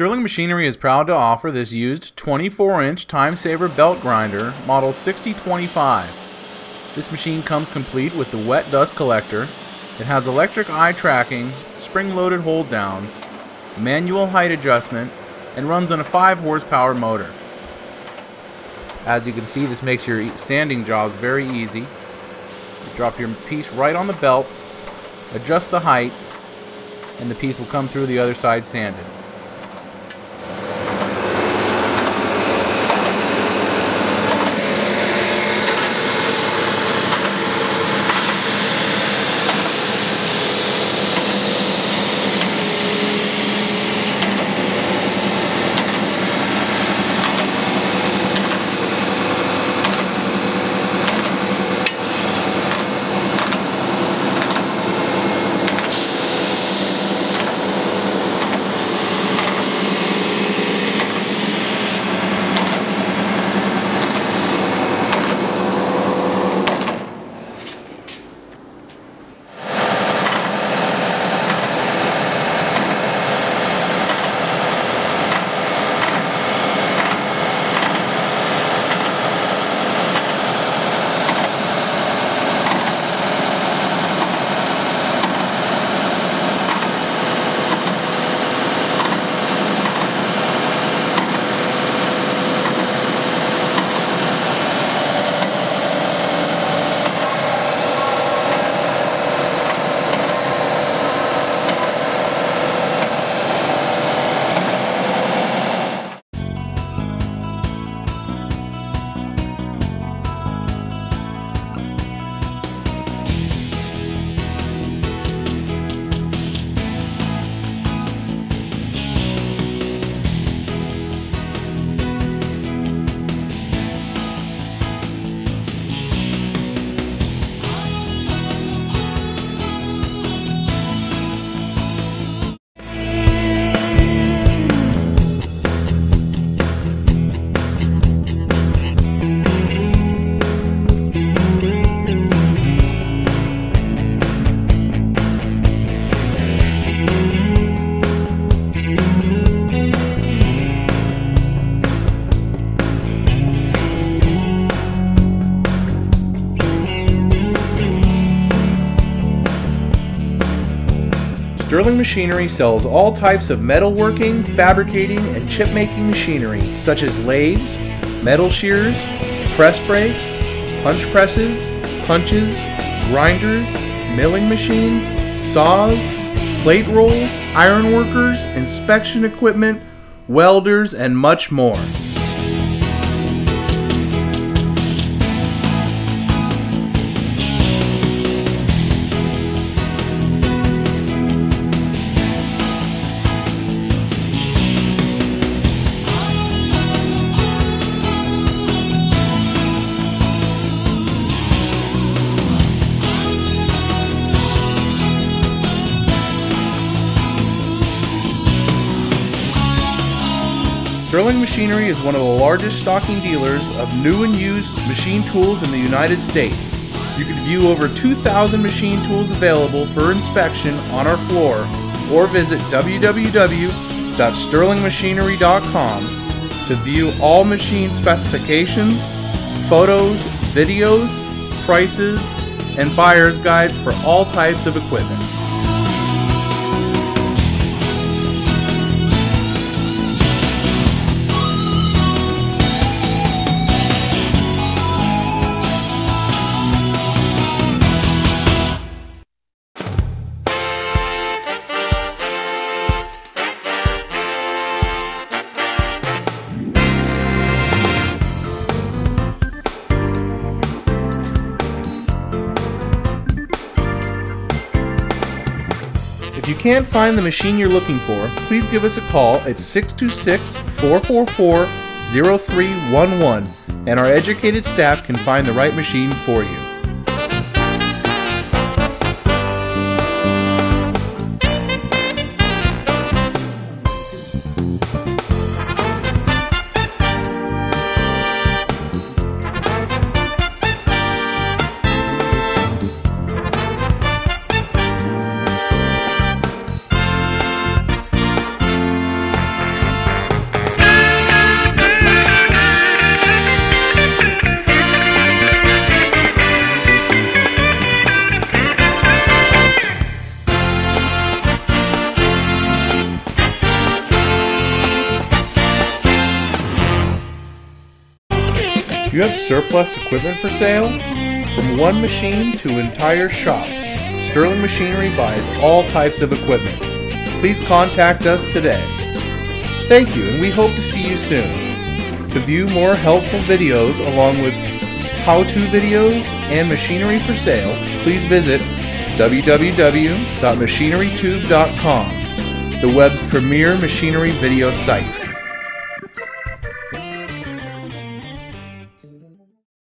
Sterling Machinery is proud to offer this used 24-inch Timesaver belt grinder model 6025. This machine comes complete with the wet dust collector. It has electric eye tracking, spring-loaded hold downs, manual height adjustment, and runs on a 5 horsepower motor. As you can see, this makes your sanding jobs very easy. You drop your piece right on the belt, adjust the height, and the piece will come through the other side sanded. Sterling Machinery sells all types of metalworking, fabricating, and chip-making machinery, such as lathes, metal shears, press brakes, punch presses, punches, grinders, milling machines, saws, plate rolls, iron workers, inspection equipment, welders, and much more. Sterling Machinery is one of the largest stocking dealers of new and used machine tools in the United States. You can view over 2,000 machine tools available for inspection on our floor, or visit www.sterlingmachinery.com to view all machine specifications, photos, videos, prices, and buyer's guides for all types of equipment. If you can't find the machine you're looking for, please give us a call at 626-444-0311 and our educated staff can find the right machine for you. Do you have surplus equipment for sale? From one machine to entire shops, Sterling Machinery buys all types of equipment. Please contact us today. Thank you, and we hope to see you soon. To view more helpful videos along with how-to videos and machinery for sale, please visit www.machinerytube.com, the web's premier machinery video site.